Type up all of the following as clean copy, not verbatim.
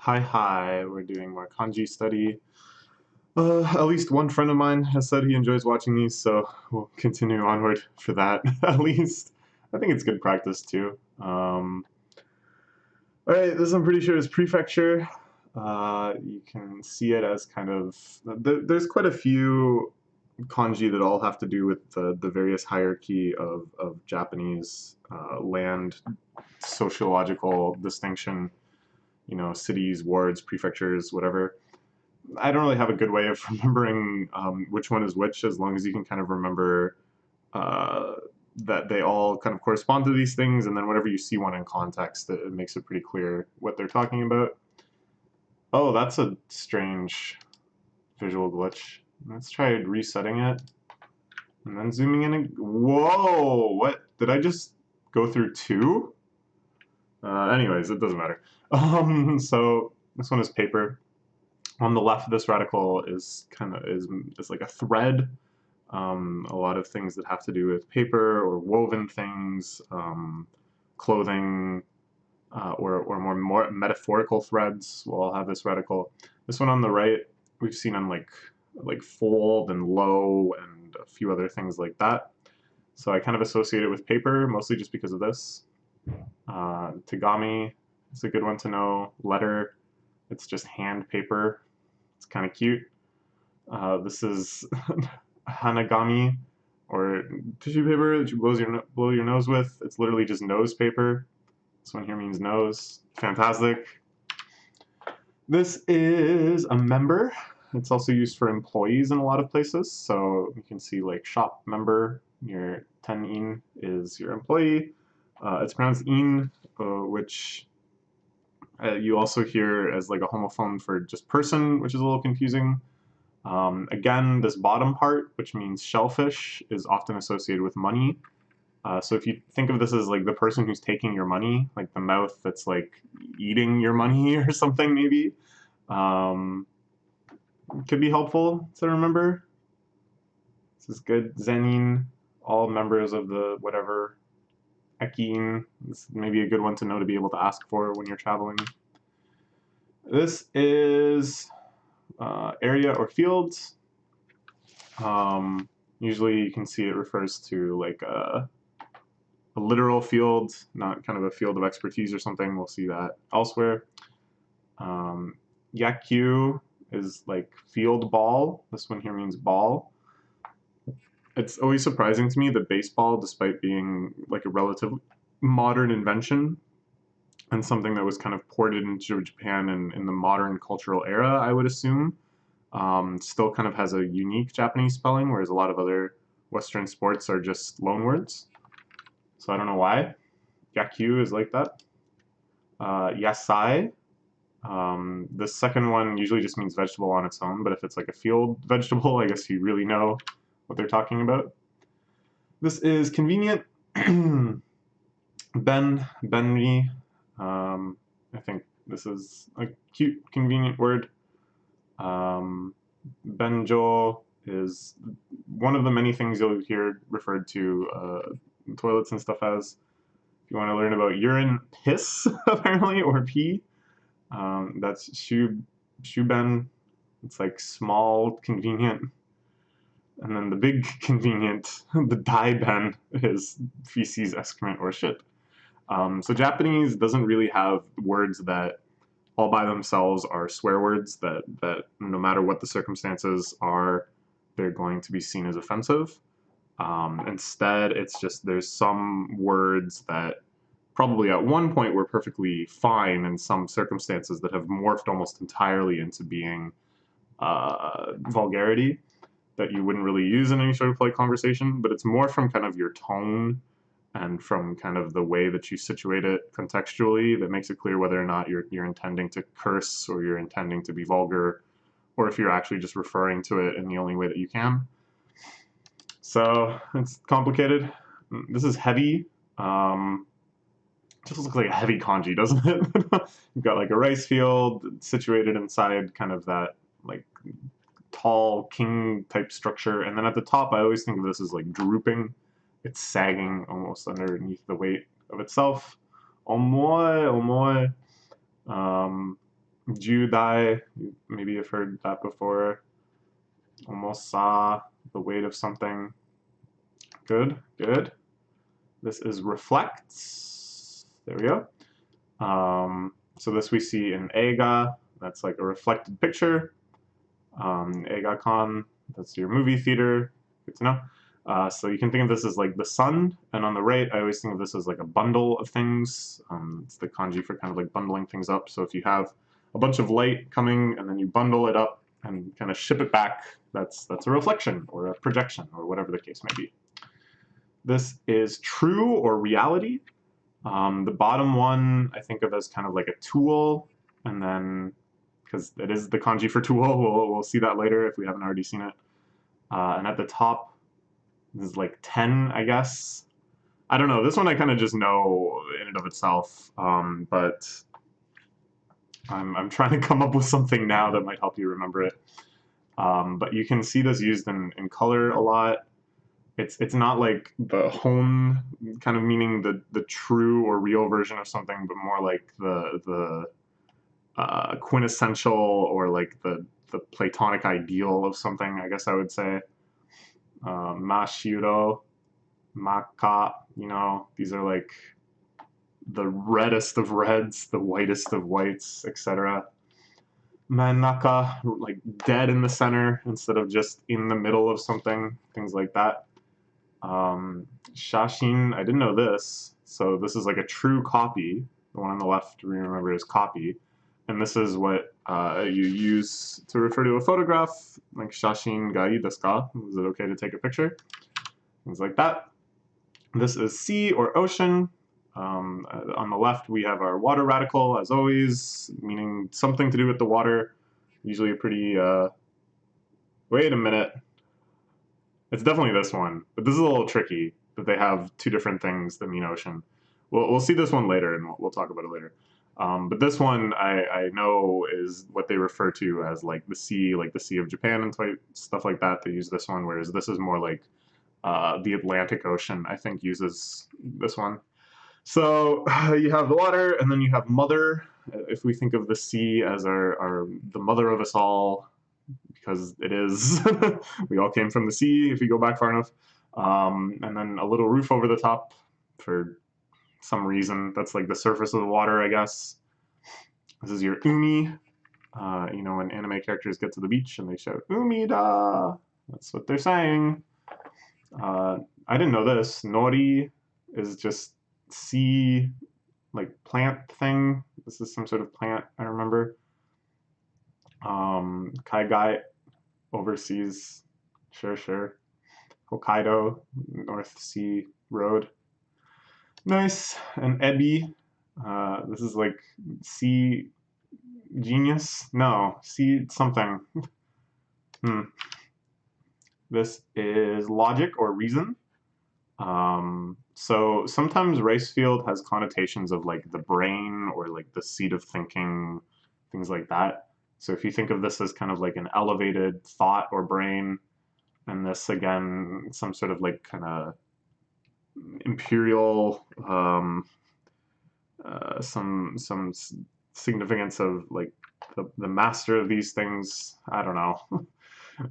Hi, we're doing more kanji study. At least one friend of mine has said he enjoys watching these, so we'll continue onward for that, at least. I think it's good practice, too. Alright, this I'm pretty sure is Prefecture. You can see it as kind of... There's quite a few kanji that all have to do with the various hierarchy of Japanese land sociological distinction, cities, wards, prefectures, whatever. I don't really have a good way of remembering which one is which, as long as you can kind of remember uh, that they all kind of correspond to these things, and then whenever you see one in context, it makes it pretty clear what they're talking about. Oh, that's a strange visual glitch. Let's try resetting it, and then zooming in. Whoa! What? Did I just go through two? Anyways, it doesn't matter. So this one is paper. On the left, this radical is like a thread. A lot of things that have to do with paper or woven things, clothing, or more metaphorical threads will all have this radical. This one on the right, we've seen on like fold and low and a few other things like that. So I kind of associate it with paper, mostly just because of this. Tagami is a good one to know. Letter, it's just hand paper. It's kind of cute. This is hanagami, or tissue paper that you blow your nose with. It's literally just nose paper. This one here means nose. Fantastic. This is a member. It's also used for employees in a lot of places. So you can see like shop member, your ten-in is your employee. It's pronounced in, which you also hear as like a homophone for just person, which is a little confusing. Again, this bottom part, which means shellfish, is often associated with money. So if you think of this as like the person who's taking your money, like the mouth that's like eating your money or something, maybe, could be helpful to remember. This is good. Zenin, all members of the whatever. Ekin, this may be a good one to know to be able to ask for when you're traveling. This is area or fields. Usually you can see it refers to like a literal field, not kind of a field of expertise or something. We'll see that elsewhere. Yakyu is like field ball. This one here means ball. It's always surprising to me that baseball, despite being like a relatively modern invention and something that was kind of ported into Japan in the modern cultural era, I would assume, still kind of has a unique Japanese spelling, whereas a lot of other Western sports are just loanwords. So I don't know why. Yakyu is like that. Yasai. The second one usually just means vegetable on its own, but if it's like a field vegetable, I guess you really know what they're talking about. This is convenient. Benri. I think this is a cute, convenient word. Benjo is one of the many things you'll hear referred to toilets and stuff as. If you want to learn about urine, piss, apparently, or pee, that's shuben. It's like small, convenient. And then the big convenient, the daiben, is feces, excrement, or shit. So Japanese doesn't really have words that all by themselves are swear words that no matter what the circumstances are, they're going to be seen as offensive. Instead, it's just there's some words that probably at one point were perfectly fine in some circumstances that have morphed almost entirely into being vulgarity that you wouldn't really use in any sort of polite conversation, but it's more from kind of your tone and from kind of the way that you situate it contextually that makes it clear whether or not you're intending to curse or you're intending to be vulgar, or if you're actually just referring to it in the only way that you can. So it's complicated. This is heavy. Just looks like a heavy kanji, doesn't it? You've got like a rice field situated inside kind of that like tall king type structure, and then at the top I always think of this as like drooping. It's sagging almost underneath the weight of itself. Omoe. Judai, maybe you've heard that before. Omosa, the weight of something. Good, good. This is reflects. There we go. So this we see in Eiga. That's like a reflected picture. Eiga-kan, that's your movie theater. Good to know. So you can think of this as like the sun, and on the right, I always think of this as like a bundle of things. It's the kanji for kind of like bundling things up. So if you have a bunch of light coming and then you bundle it up and kind of ship it back, that's a reflection or a projection or whatever the case may be. This is true or reality. The bottom one I think of as kind of like a tool, and then because it is the kanji for tool, we'll see that later if we haven't already seen it. And at the top, this is like 10, I guess. I don't know. This one I kind of just know in and of itself, but I'm trying to come up with something now that might help you remember it. But you can see this used in color a lot. It's not like the hon kind of meaning the true or real version of something, but more like the quintessential or like the Platonic ideal of something, I guess I would say. Mashiro, Maka, these are like the reddest of reds, the whitest of whites, etc. Manaka, like dead in the center instead of just in the middle of something, things like that. Shashin, I didn't know this, so this is like a true copy. The one on the left, remember, is copy. And this is what you use to refer to a photograph, like shashin ga ii desu ka? Is it okay to take a picture? Things like that. This is sea or ocean. On the left, we have our water radical, as always, meaning something to do with the water. Usually a pretty, wait a minute. It's definitely this one, but this is a little tricky, that they have two different things that mean ocean. We'll see this one later, and we'll talk about it later. But this one I know is what they refer to as like the sea of Japan and stuff like that. They use this one, whereas this is more like the Atlantic Ocean, I think, uses this one. So you have the water, and then you have mother. If we think of the sea as the mother of us all, because it is, we all came from the sea if you go back far enough. And then a little roof over the top for some reason. That's like the surface of the water, I guess. This is your umi. When anime characters get to the beach and they shout "umida," that's what they're saying. I didn't know this. Nori is just sea, like plant thing. This is some sort of plant, I remember. Kaigai, overseas. Sure. Hokkaido, North Sea Road. Nice. And Ebi, this is like sea genius? No, sea something. This is logic or reason. So sometimes Ricefield has connotations of like the brain or like the seat of thinking, things like that. So if you think of this as kind of like an elevated thought or brain, and this again, some sort of like kind of imperial, some significance of like the master of these things. I don't know.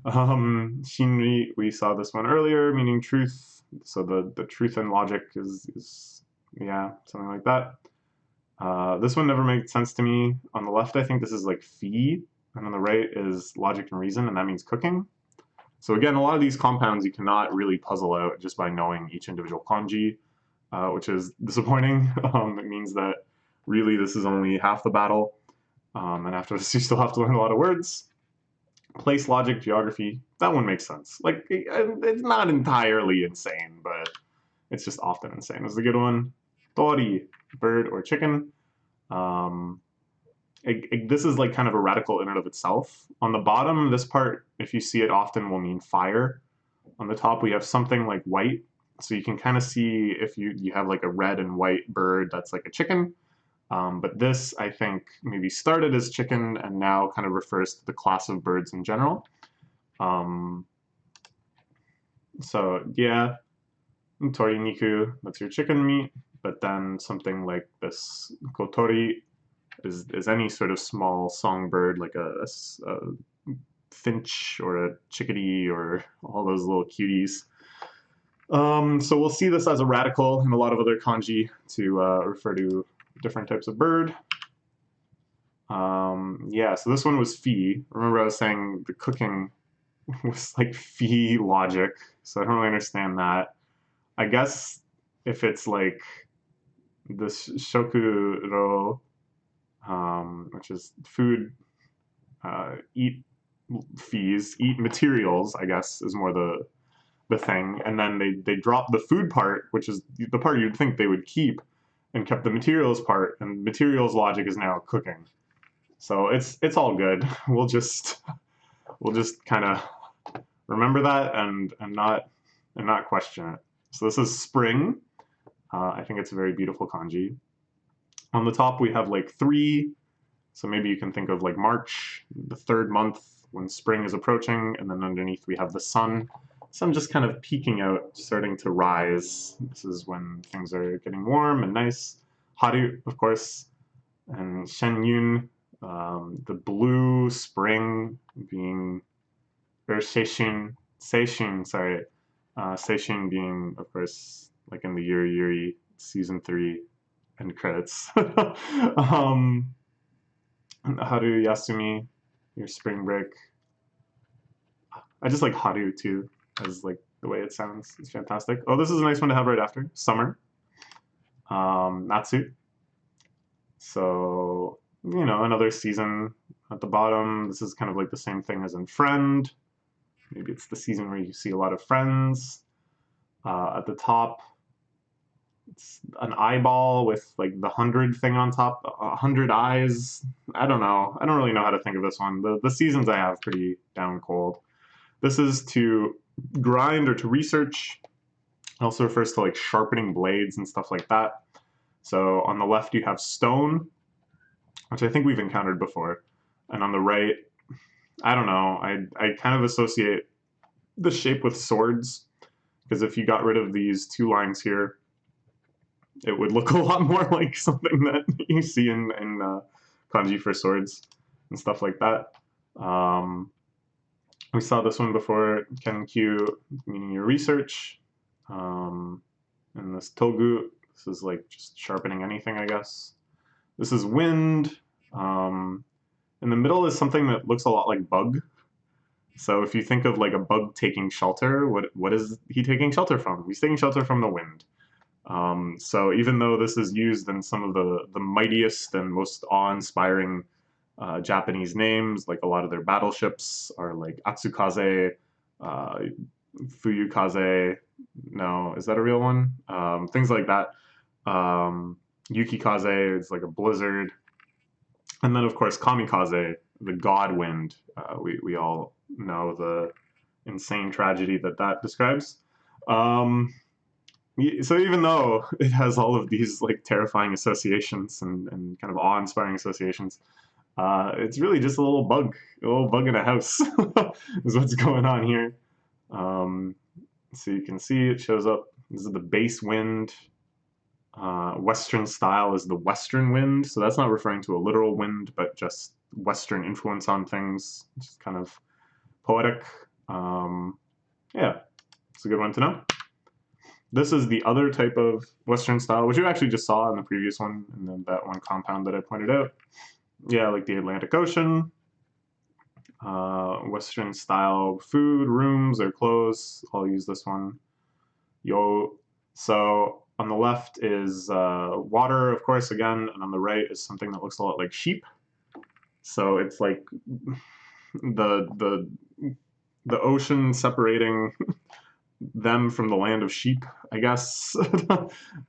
Shinri, we saw this one earlier, meaning truth. So the truth and logic is yeah, something like that. This one never made sense to me. On the left, I think this is like fee, and on the right is logic and reason, and that means cooking. So again, a lot of these compounds you cannot really puzzle out just by knowing each individual kanji, which is disappointing. It means that really this is only half the battle, and after this you still have to learn a lot of words. Place, logic, geography, that one makes sense. Like, it's not entirely insane, but it's just often insane. This is a good one. Tori, bird or chicken. This is like kind of a radical in and of itself. On the bottom, this part, if you see it often, will mean fire. On the top, we have something like white. So you can kind of see if you have like a red and white bird that's like a chicken. But this, I think, maybe started as chicken and now kind of refers to the class of birds in general. So yeah, tori niku, that's your chicken meat. But then something like this kotori is any sort of small songbird, like a finch or a chickadee or all those little cuties. So we'll see this as a radical in a lot of other kanji to refer to different types of bird. Yeah, so this one was phi. Remember I was saying the cooking was like phi logic, so I don't really understand that. I guess if it's like the shokuro, which is food, eat fees, eat materials, I guess is more the thing, and then they drop the food part, which is the part you'd think they would keep, and kept the materials part, and materials logic is now cooking. So it's all good. We'll just kind of remember that and not question it. So this is spring. I think it's a very beautiful kanji. On the top we have like 3, so maybe you can think of like March, the 3rd month when spring is approaching, and then underneath we have the sun. Sun just kind of peeking out, starting to rise. This is when things are getting warm and nice. Haru, of course, and Shenyun, the blue spring being, or Seishun, sorry, Seishun being, of course, like in the Yuri Yuri season 3 end credits. Haru Yasumi, your spring break. I just like Haru too, as like the way it sounds. It's fantastic. Oh, this is a nice one to have right after. Summer. Natsu. So, you know, another season at the bottom. This is kind of like the same thing as in Friend. Maybe it's the season where you see a lot of friends. At the top, it's an eyeball with like the 100 thing on top, 100 eyes. I don't know. I don't really know how to think of this one. The seasons I have pretty down cold. This is to grind or to research. It also refers to like sharpening blades and stuff like that. So on the left you have stone, which I think we've encountered before. And on the right, I don't know, I kind of associate the shape with swords, because if you got rid of these 2 lines here, it would look a lot more like something that you see in kanji for swords and stuff like that. We saw this one before, Kenkyu, meaning your research. And this togu, this is like just sharpening anything, I guess. This is wind. In the middle is something that looks a lot like bug. So if you think of like a bug taking shelter, what is he taking shelter from? He's taking shelter from the wind. So even though this is used in some of the mightiest and most awe-inspiring Japanese names, like a lot of their battleships are like Atsukaze, Fuyukaze. No, is that a real one? Things like that. Yukikaze is like a blizzard. And then, of course, Kamikaze, the god wind. We all know the insane tragedy that describes. So even though it has all of these like terrifying associations and kind of awe-inspiring associations, it's really just a little bug in a house is what's going on here. So you can see it shows up. This is the base wind. Western style is the western wind, so that's not referring to a literal wind, but just Western influence on things, which is kind of poetic. Yeah, it's a good one to know. This is the other type of Western style, which you actually just saw in the previous one, and then that one compound that I pointed out. Yeah, like the Atlantic Ocean. Western style food, rooms, or clothes. I'll use this one. Yo. So on the left is water, of course, again, and on the right is something that looks a lot like sheep. So it's like the ocean separating them from the land of sheep, I guess.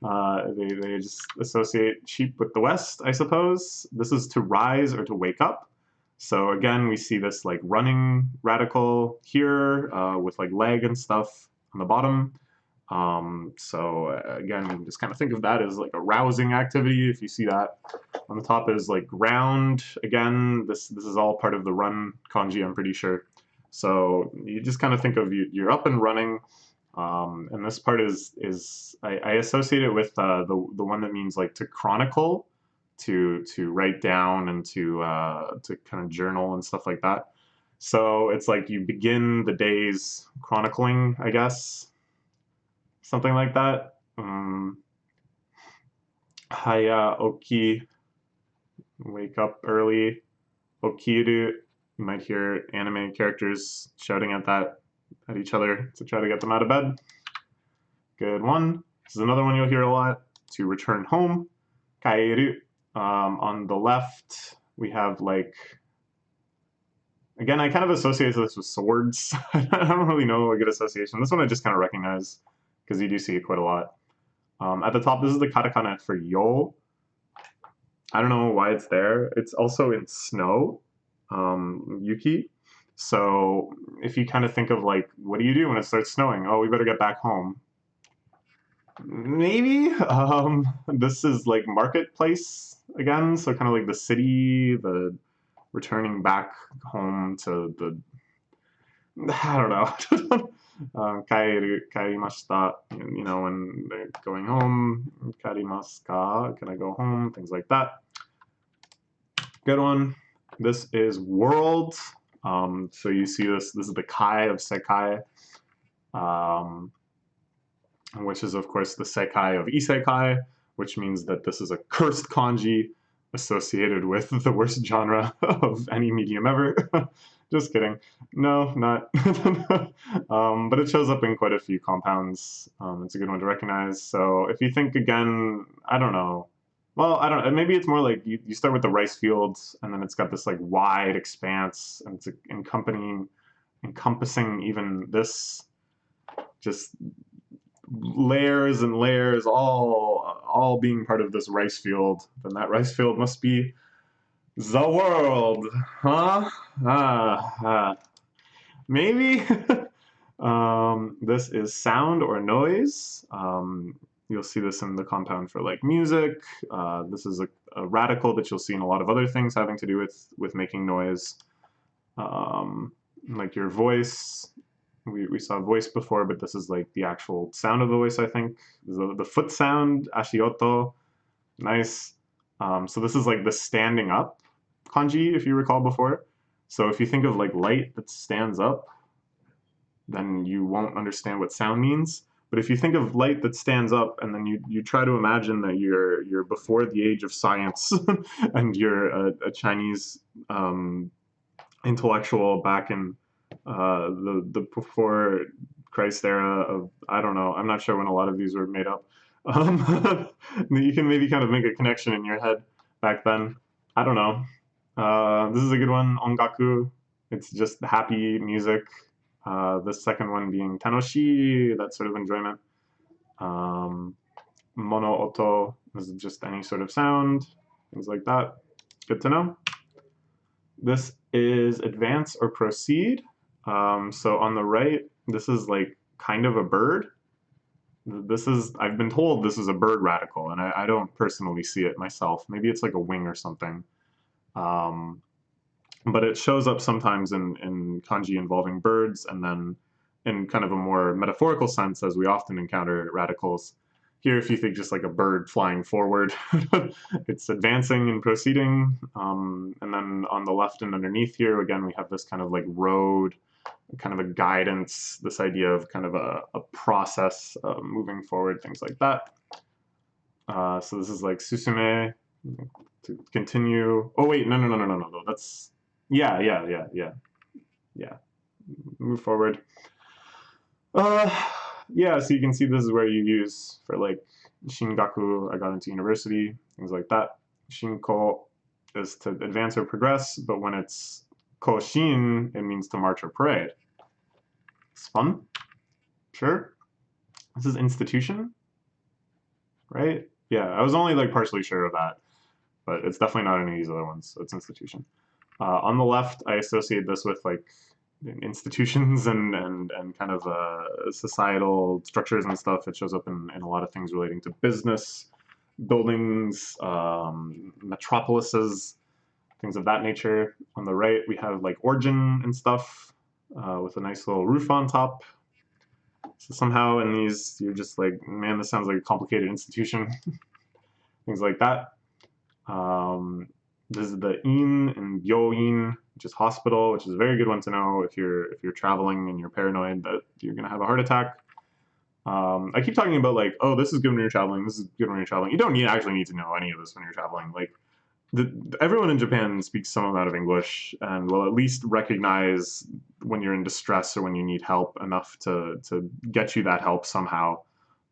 They just associate sheep with the West, I suppose. This is to rise or to wake up. So again, we see this like running radical here with like leg and stuff on the bottom. Again, you can just kind of think of that as like a rousing activity. If you see that on the top is like ground. Again, this is all part of the run kanji, I'm pretty sure. So you just kind of think of you're up and running. And this part is I associate it with the one that means like to chronicle. to write down and to kind of journal and stuff like that. So it's like you begin the days chronicling, I guess, something like that. Haya oki, wake up early. Okiru, you might hear anime characters shouting at each other to try to get them out of bed. Good one. This is another one you'll hear a lot. To return home. Kaeru. On the left, we have like, again, I kind of associate this with swords. I don't really know a good association. This one I just kind of recognize because you do see it quite a lot. At the top, this is the katakana for yo. I don't know why it's there. It's also in snow, yuki. So if you kind of think of like, what do you do when it starts snowing? Oh, we better get back home. Maybe. This is like marketplace again. So kind of like the city, the returning back home to the, I don't know. Kairimashita, you know, when they're going home. Karimasu ka? Can I go home? Things like that. Good one. This is world. So you see this. This is the kai of sekai, which is of course the sekai of isekai, which means that this is a cursed kanji associated with the worst genre of any medium ever. Just kidding. No, not. But it shows up in quite a few compounds. It's a good one to recognize. So if you think again, I don't know. Well, I don't know. Maybe it's more like you start with the rice fields, and then it's got this like wide expanse, and it's encompassing even this, just layers and layers, all being part of this rice field. Then that rice field must be the world, huh? Maybe. This is sound or noise. You'll see this in the compound for like music. This is a radical that you'll see in a lot of other things having to do with making noise, like your voice. We saw voice before, but this is like the actual sound of the voice, I think. The foot sound, ashioto, nice. So this is like the standing up kanji, if you recall before. So if you think of like light that stands up, then you won't understand what sound means. But if you think of light that stands up, and then you try to imagine that you're before the age of science, and you're a Chinese intellectual back in the before Christ era of, I don't know, I'm not sure when a lot of these were made up. You can maybe kind of make a connection in your head back then. I don't know. This is a good one, ongaku. It's just happy music. The second one being tanoshi, that sort of enjoyment. Mono oto is just any sort of sound, things like that. Good to know. This is advance or proceed. So on the right, this is like kind of a bird. This is, I've been told this is a bird radical, and I don't personally see it myself. Maybe it's like a wing or something. But it shows up sometimes in kanji involving birds, and then in kind of a more metaphorical sense, as we often encounter radicals. Here, if you think just like a bird flying forward, it's advancing and proceeding. And then on the left and underneath here, again, we have this kind of like road, kind of a guidance, this idea of kind of a process moving forward, things like that. So this is like susume, to continue. Oh wait, no. That's, yeah. Move forward. Yeah, so you can see this is where you use for like shingaku, I got into university, things like that. Shinko is to advance or progress, but when it's koshin, it means to march or parade. It's fun. Sure. This is institution, right? Yeah, I was only like partially sure of that, but it's definitely not any of these other ones, so it's institution. On the left, I associate this with like institutions and kind of societal structures and stuff. It shows up in a lot of things relating to business, buildings, metropolises, things of that nature. On the right, we have like origin and stuff with a nice little roof on top. So somehow in these, you're just like, man, this sounds like a complicated institution. Things like that. This is the in and byoin, which is hospital, which is a very good one to know if you're traveling and you're paranoid that you're gonna have a heart attack. I keep talking about like, oh, this is good when you're traveling. This is good when you're traveling. You don't actually need to know any of this when you're traveling. Like, everyone in Japan speaks some amount of English and will at least recognize when you're in distress or when you need help enough to get you that help somehow.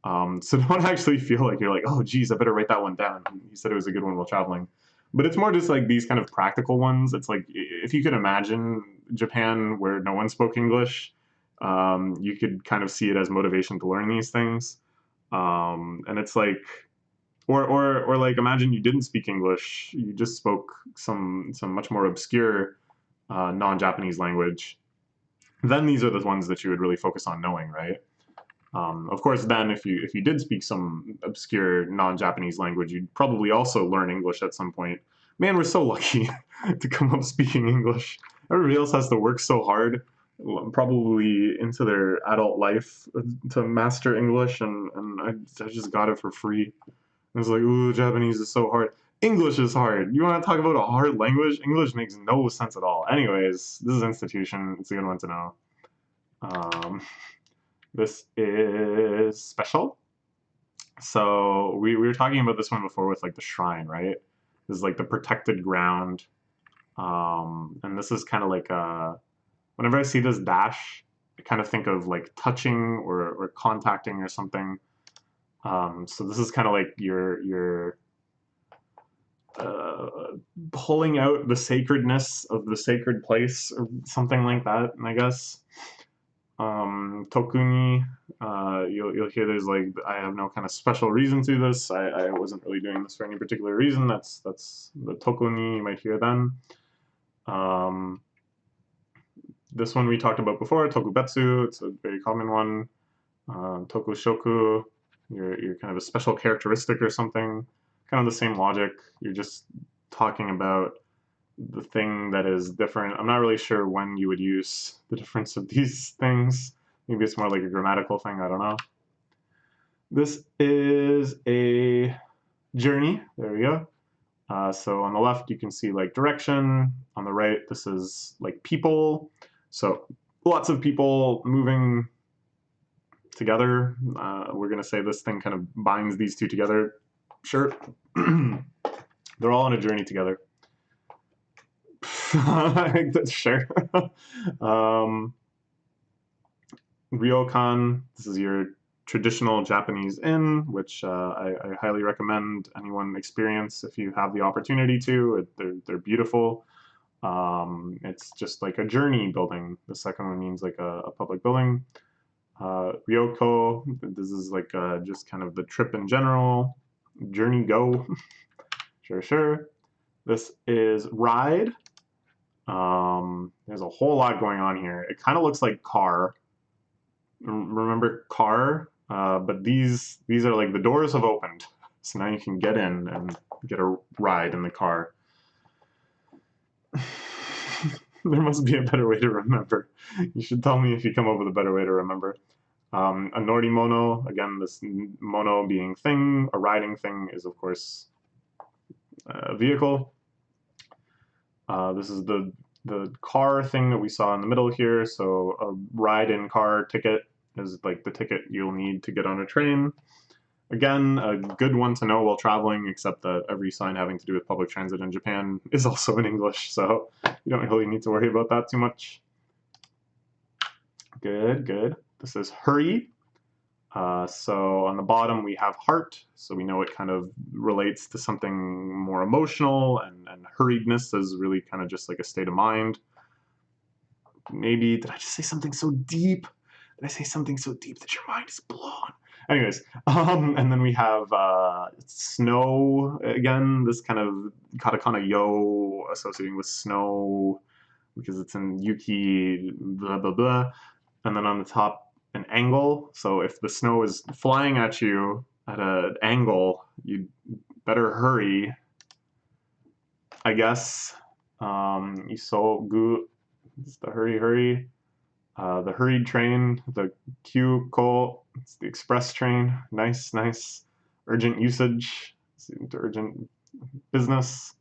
So don't actually feel like you're like, oh, geez, I better write that one down. He said it was a good one while traveling. But it's more just like these kind of practical ones. It's like if you could imagine Japan where no one spoke English, you could kind of see it as motivation to learn these things. And it's like, or like imagine you didn't speak English, you just spoke some much more obscure non-Japanese language. Then these are the ones that you would really focus on knowing, right? Of course, then if you did speak some obscure non-Japanese language, you'd probably also learn English at some point. Man, we're so lucky to come up speaking English. Everybody else has to work so hard, probably into their adult life, to master English, and I just got it for free. It's like, ooh, Japanese is so hard. English is hard. You want to talk about a hard language? English makes no sense at all. Anyways, this is institution. It's a good one to know. This is special. So we were talking about this one before with like the shrine, right? This is like the protected ground. And this is kind of like whenever I see this dash, I kind of think of like touching or contacting or something. So this is kind of like your pulling out the sacredness of the sacred place or something like that, I guess. Tokuni, you'll hear there's like, I have no kind of special reason to this. I wasn't really doing this for any particular reason. That's the tokuni you might hear then. This one we talked about before, tokubetsu. It's a very common one. Tokushoku, you're kind of a special characteristic or something. Kind of the same logic. You're just talking about the thing that is different. I'm not really sure when you would use the difference of these things. Maybe it's more like a grammatical thing, I don't know. This is a journey, there we go. So on the left, you can see like direction. On the right, this is like people. So lots of people moving together. We're gonna say this thing kind of binds these two together. Sure. They're all on a journey together. Sure. Ryokan, this is your traditional Japanese inn, which I highly recommend anyone experience if you have the opportunity to. They're beautiful. It's just like a journey building. The second one means like a public building. Ryoko, this is like just kind of the trip in general. Journey go. Sure. This is ride. There's a whole lot going on here. It kind of looks like car. Remember car? But these are like the doors have opened. So now you can get in and get a ride in the car. There must be a better way to remember. You should tell me if you come up with a better way to remember. A norimono, again, this mono being thing, a riding thing is of course a vehicle. This is the car thing that we saw in the middle here. So a ride-in car ticket is like the ticket you'll need to get on a train. Again, a good one to know while traveling, except that every sign having to do with public transit in Japan is also in English, so you don't really need to worry about that too much. Good, good. This is hurry. So on the bottom we have heart, so we know it kind of relates to something more emotional, and hurriedness is really kind of just like a state of mind. Maybe, did I just say something so deep? Did I say something so deep that your mind is blown? Anyways, and then we have snow again, this kind of katakana yo associating with snow because it's in yuki, blah, blah, blah. And then on the top, an angle. So if the snow is flying at you at an angle, you better hurry, I guess. Isogu, it's the hurry. The hurried train, the Kyuko, it's the express train. Nice. Urgent usage. Urgent. business,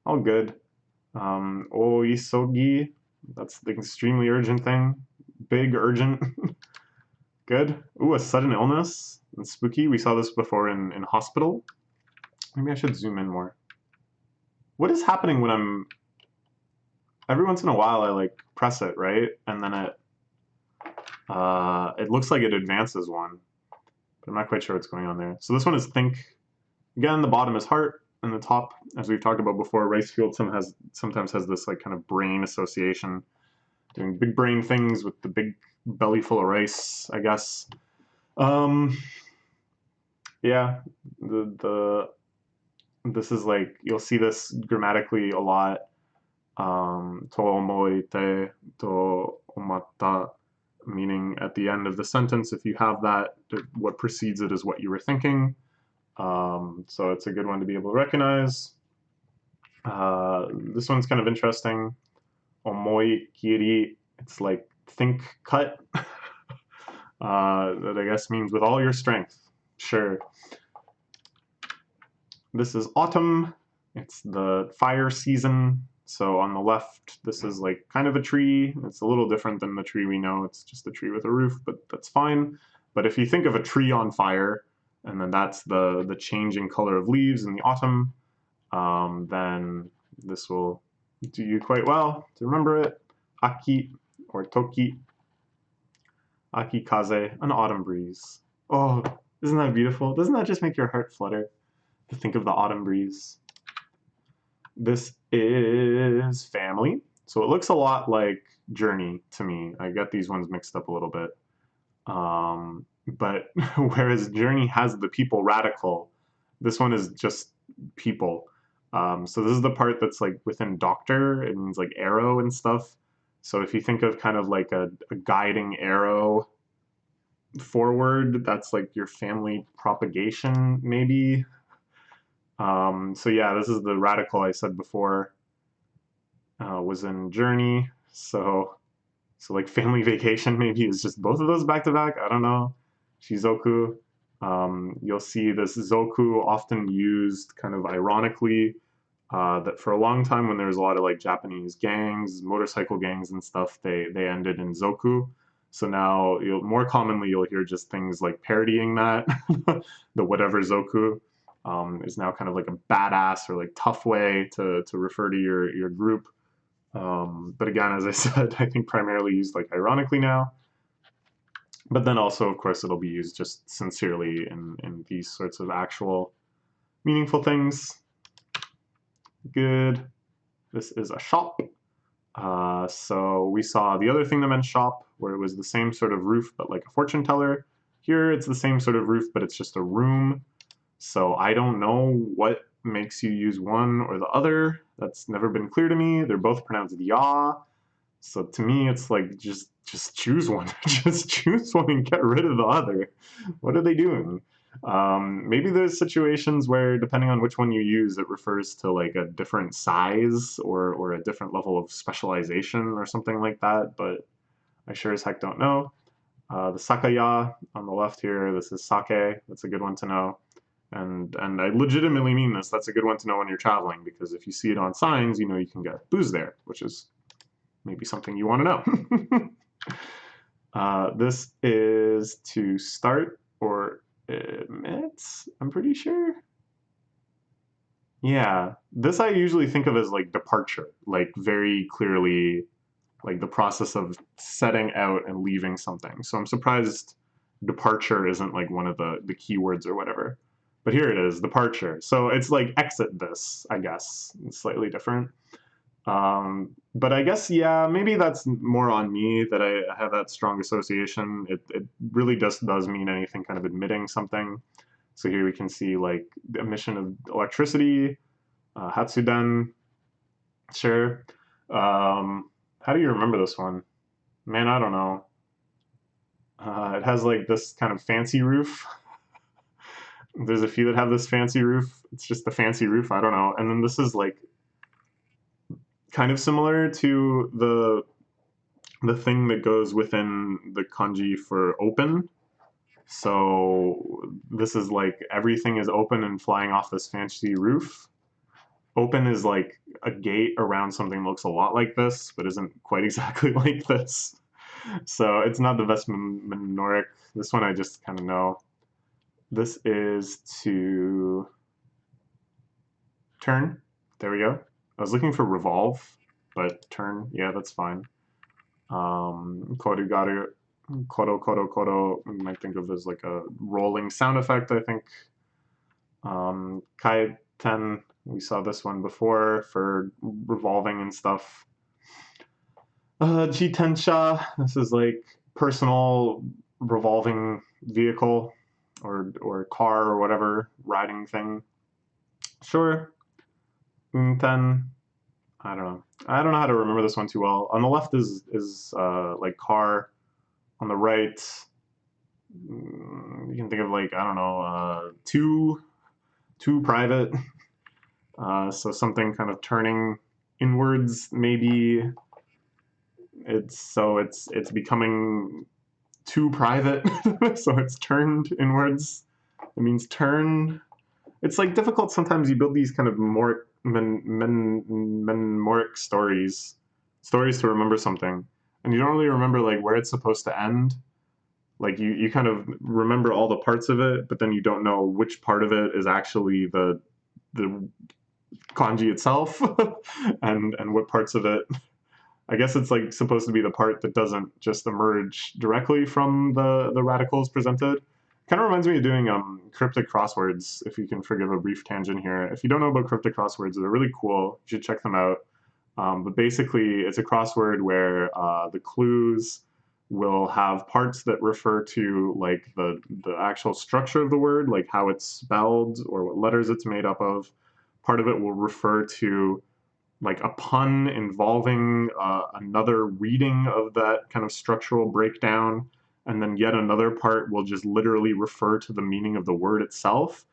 all good. Oisogi, that's the extremely urgent thing. Big, urgent, good. Ooh, a sudden illness, that's spooky. We saw this before in hospital. Maybe I should zoom in more. What is happening when I'm, every once in a while I like press it, right? And then it looks like it advances one, but I'm not quite sure what's going on there. So this one is think. Again, the bottom is heart, and the top, as we've talked about before, rice field sometimes has this like kind of brain association, doing big brain things with the big belly full of rice, I guess. Yeah, this is like, you'll see this grammatically a lot. To omoite, to omatta, meaning at the end of the sentence, if you have that, what precedes it is what you were thinking. So it's a good one to be able to recognize. This one's kind of interesting. Omoi kiri, it's like think cut. That I guess means with all your strength. Sure. This is autumn. It's the fire season. So on the left, this is like kind of a tree. It's a little different than the tree we know. It's just a tree with a roof, but that's fine. But if you think of a tree on fire, and then that's the changing color of leaves in the autumn, then this will do you quite well to remember it. Aki or toki. Aki kaze, an autumn breeze. Oh, isn't that beautiful? Doesn't that just make your heart flutter to think of the autumn breeze? This is family. So it looks a lot like journey to me. I get these ones mixed up a little bit. But whereas journey has the people radical, this one is just people. So this is the part that's like within doctor. It means like arrow and stuff. So if you think of kind of like a guiding arrow forward, that's like your family propagation, maybe. So yeah, this is the radical I said before, was in journey. So like family vacation maybe is just both of those back to back. I don't know. Shizoku. You'll see this zoku often used kind of ironically, that for a long time when there was a lot of like Japanese gangs, motorcycle gangs and stuff, they ended in zoku. So now more commonly you'll hear just things like parodying that. The whatever zoku is now kind of like a badass or like tough way to refer to your group. But again, as I said, I think primarily used like ironically now. But then also, of course, it'll be used just sincerely in these sorts of actual meaningful things. Good. This is a shop. So we saw the other thing that meant shop, where it was the same sort of roof, but like a fortune teller. Here, it's the same sort of roof, but it's just a room. So I don't know what makes you use one or the other. That's never been clear to me. They're both pronounced ya. So to me, it's like, just choose one. Just choose one and get rid of the other. What are they doing? Maybe there's situations where, depending on which one you use, it refers to like a different size or a different level of specialization or something like that, but I sure as heck don't know. The sakaya on the left here, this is sake. That's a good one to know. And I legitimately mean this. That's a good one to know when you're traveling, because if you see it on signs, you know you can get booze there, which is maybe something you want to know. This is to start or admit, I'm pretty sure. Yeah, this I usually think of as like departure, like very clearly like the process of setting out and leaving something. So I'm surprised departure isn't like one of the keywords or whatever. But here it is, departure. So it's like exit this, I guess. It's slightly different. But I guess, yeah, maybe that's more on me that I have that strong association. It really just does mean anything kind of admitting something. So here we can see like the emission of electricity, Hatsuden, sure. How do you remember this one? Man, I don't know. It has like this kind of fancy roof. There's a few that have this fancy roof. It's just the fancy roof. I don't know. And then this is like kind of similar to the thing that goes within the kanji for open. So this is like everything is open and flying off this fancy roof. Open is like a gate around something that looks a lot like this, but isn't quite exactly like this. So it's not the best minoric. This one I just kind of know. This is to turn. There we go. I was looking for revolve, but turn, yeah, that's fine. Korugaru, kodo, you might think of as like a rolling sound effect, I think. Kaiten, we saw this one before for revolving and stuff. Jitensha, this is like personal revolving vehicle or car or whatever, riding thing. Sure. Unten, I don't know. I don't know how to remember this one too well. On the left is like car. On the right, you can think of like, I don't know, too private. So something kind of turning inwards, maybe. It's becoming too private, so it's turned inwards. It means turn. It's like difficult sometimes. You build these kind of more memoric stories to remember something, and you don't really remember like where it's supposed to end. Like you kind of remember all the parts of it, but then you don't know which part of it is actually the kanji itself, and what parts of it. I guess it's like supposed to be the part that doesn't just emerge directly from the radicals presented. Kind of reminds me of doing cryptic crosswords, if you can forgive a brief tangent here. If you don't know about cryptic crosswords, they're really cool. You should check them out. But basically, it's a crossword where the clues will have parts that refer to like the actual structure of the word, like how it's spelled or what letters it's made up of. Part of it will refer to like a pun involving another reading of that kind of structural breakdown, and then yet another part will just literally refer to the meaning of the word itself.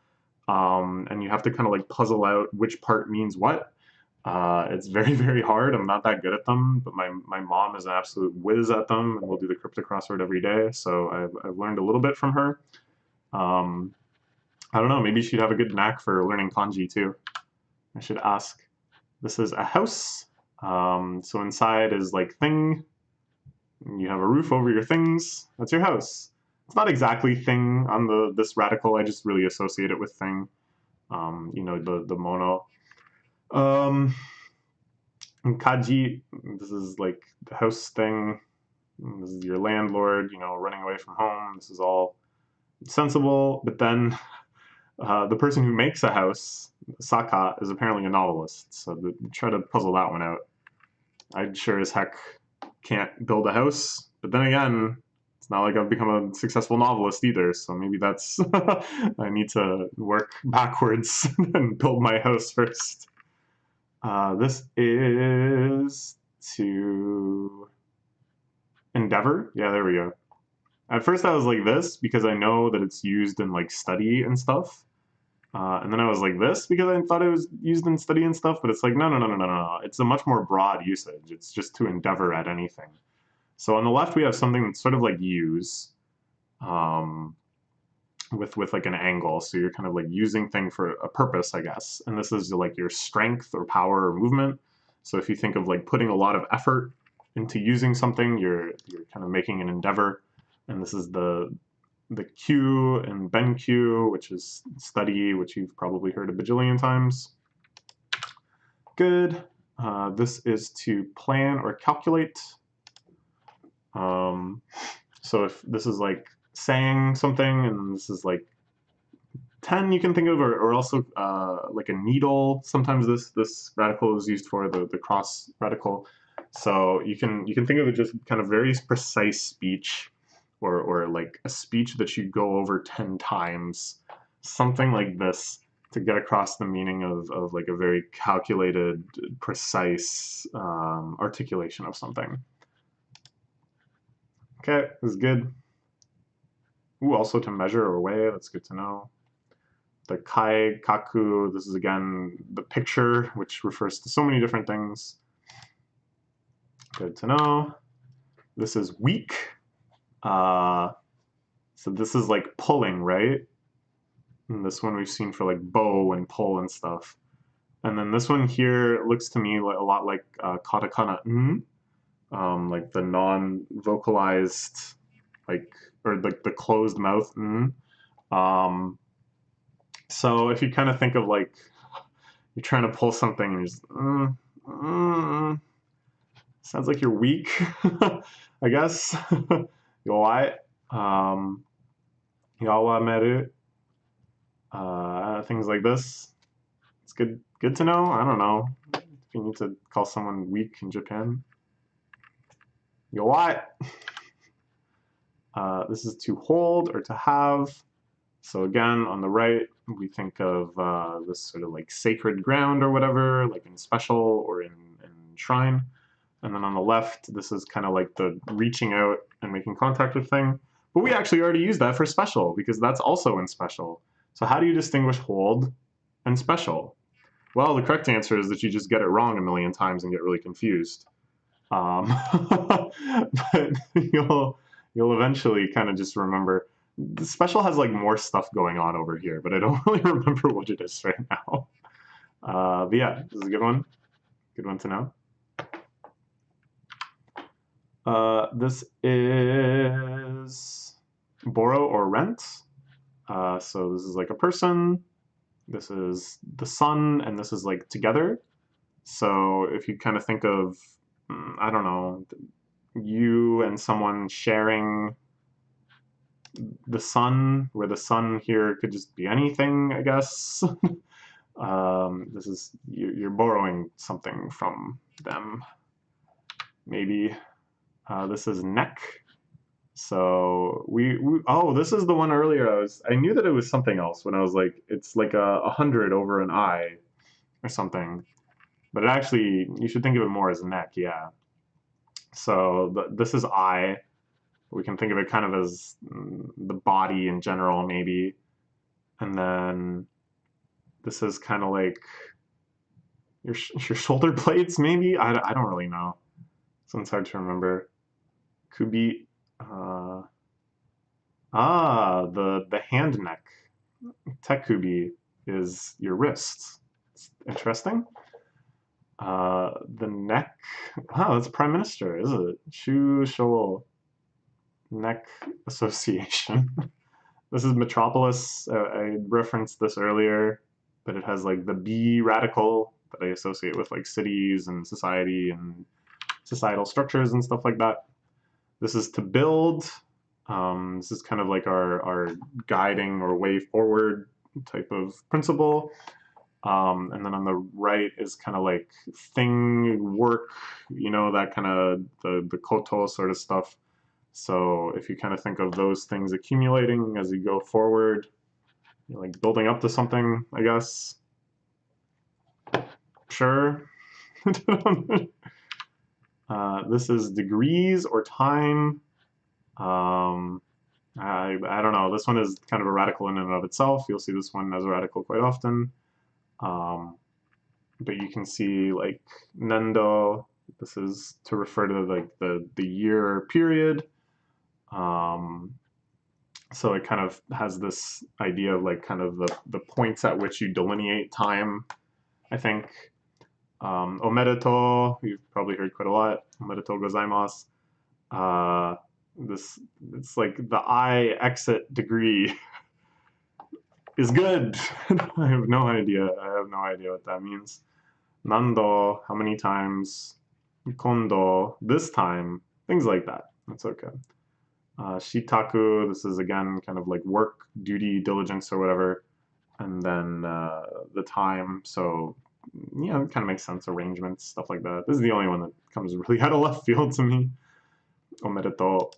And you have to kind of like puzzle out which part means what. It's very, very hard. I'm not that good at them, but my mom is an absolute whiz at them, and we'll do the cryptic crossword every day. So I've learned a little bit from her. Um, I don't know, maybe she'd have a good knack for learning kanji too. I should ask. This is a house. So inside is like thing. You have a roof over your things. That's your house. It's not exactly thing on this radical. I just really associate it with thing. You know, the mono. Um, Kaji, this is like the house thing. This is your landlord, you know, running away from home. This is all sensible. But then the person who makes a house, Saka, is apparently a novelist. So try to puzzle that one out. I sure as heck can't build a house. But then again, it's not like I've become a successful novelist either. So maybe that's, I need to work backwards and build my house first. This is to endeavor. Yeah, there we go. At first I was like this because I know that it's used in like study and stuff. And then I was like this because I thought it was used in study and stuff, but it's like, no. It's a much more broad usage. It's just to endeavor at anything. So on the left, we have something that's sort of like use with like an angle. So you're kind of like using thing for a purpose, I guess. And this is like your strength or power or movement. So if you think of like putting a lot of effort into using something, you're kind of making an endeavor. And this is the Q and BenQ, which is study, which you've probably heard a bajillion times. Good. This is to plan or calculate. So if this is like saying something, and this is like 10, you can think of, or also like a needle. Sometimes this radical is used for the cross radical. So you can think of it just kind of very precise speech. Or like a speech that you go over 10 times, something like this, to get across the meaning of like a very calculated, precise articulation of something. Okay, this is good. Ooh, also to measure or weigh, that's good to know. The kai, kaku, this is again the picture, which refers to so many different things. Good to know. This is weak. So this is like pulling, right? And this one we've seen for like bow and pull and stuff. And then this one here looks to me like a lot like katakana like the non-vocalized, like, or like the closed mouth so if you kind of think of like you're trying to pull something and you're just sounds like you're weak, I guess. Yowai, yawa meru, things like this. It's good to know. I don't know if you need to call someone weak in Japan. Yowai. This is to hold or to have. So again, on the right, we think of this sort of like sacred ground or whatever, like in special or in shrine. And then on the left, this is kind of like the reaching out and making contact with thing. But we actually already used that for special because that's also in special. So how do you distinguish hold and special? Well, the correct answer is that you just get it wrong a million times and get really confused. But you'll eventually kind of just remember. The special has like more stuff going on over here, but I don't really remember what it is right now. But yeah, this is a good one. Good one to know. This is borrow or rent. So this is like a person. This is the sun, and this is like together. So if you kind of think of, I don't know, you and someone sharing the sun, where the sun here could just be anything, I guess. This is, you're borrowing something from them, maybe. This is neck. So oh, this is the one earlier. I knew that it was something else when I was like, it's like 100 over an I or something. But it actually, you should think of it more as neck, yeah. So this is I. We can think of it kind of as the body in general, maybe. And then this is kind of like your shoulder blades, maybe? I don't really know. This one's hard to remember. Kubi. The hand neck. Tekubi is your wrist. It's interesting. The neck. Wow, that's Prime Minister, is it? Shusho Neck Association. This is Metropolis. I referenced this earlier, but it has like the B radical that I associate with like cities and society and societal structures and stuff like that. This is to build. This is kind of like our guiding or way forward type of principle. And then on the right is kind of like thing, work, you know, that kind of the koto sort of stuff. So if you kind of think of those things accumulating as you go forward, you're like building up to something, I guess. Sure. This is degrees or time. I don't know. This one is kind of a radical in and of itself. You'll see this one as a radical quite often. But you can see like nendo. This is to refer to like the year period. So it kind of has this idea of like kind of the points at which you delineate time, I think. Omedeto, you've probably heard quite a lot. Omedeto gozaimasu. It's like the I exit degree is good. I have no idea. I have no idea what that means. Nando, how many times? Kondo, this time. Things like that. That's okay. Shitaku, this is again kind of like work, duty, diligence, or whatever. And then the time, so you know, it kind of makes sense. Arrangements, stuff like that. This is the only one that comes really out of left field to me. Omedeto.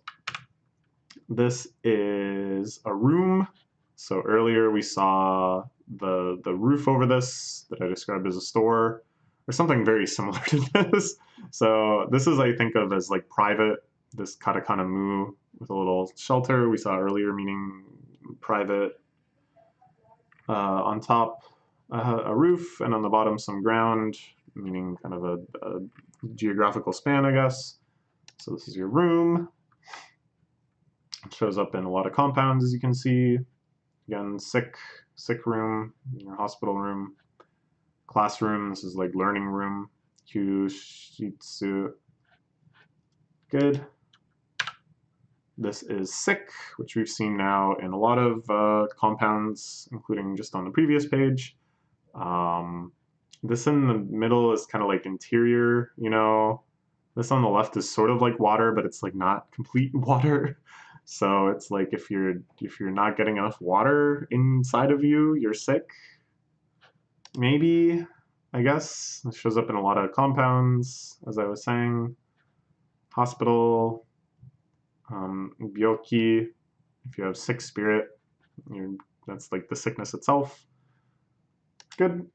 This is a room. So earlier we saw the roof over this that I described as a store, or something very similar to this. So this is, I think of as like private, this katakana mu with a little shelter we saw earlier, meaning private. On top, a roof, and on the bottom some ground, meaning kind of a geographical span, I guess. So this is your room. It shows up in a lot of compounds, as you can see. Again, sick room, your hospital room. Classroom, this is like learning room. Kyushitsu. Good. This is sick, which we've seen now in a lot of compounds, including just on the previous page. This in the middle is kind of like interior, you know. This on the left is sort of like water, but it's like not complete water. So it's like if you're not getting enough water inside of you, you're sick. Maybe, I guess. It shows up in a lot of compounds, as I was saying. Hospital, byoki, if you have sick spirit, that's like the sickness itself. Good.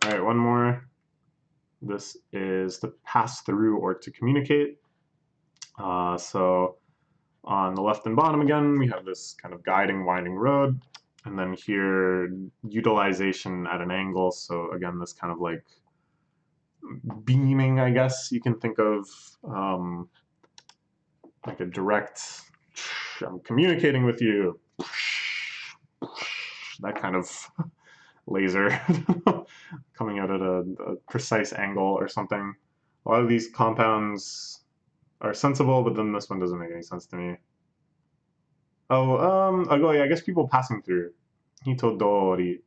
All right, one more. This is to pass through or to communicate. So on the left and bottom again, we have this kind of guiding, winding road. And then here, utilization at an angle. So again, this kind of like beaming, I guess you can think of like a direct, I'm communicating with you. That kind of laser coming out at a precise angle or something. A lot of these compounds are sensible, but then this one doesn't make any sense to me. Oh, yeah, I guess people passing through. Hitodori.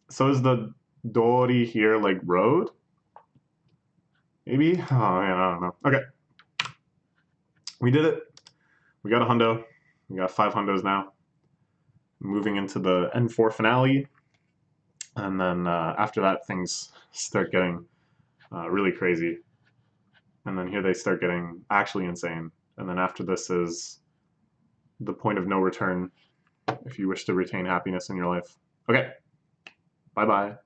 So is the dori here like road? Maybe? Oh, man, I don't know. Okay. We did it. We got a hundo. We got 5 hundos now. Moving into the N4 finale. And then after that, things start getting really crazy. And then here they start getting actually insane. And then after this is the point of no return if you wish to retain happiness in your life. Okay. Bye-bye.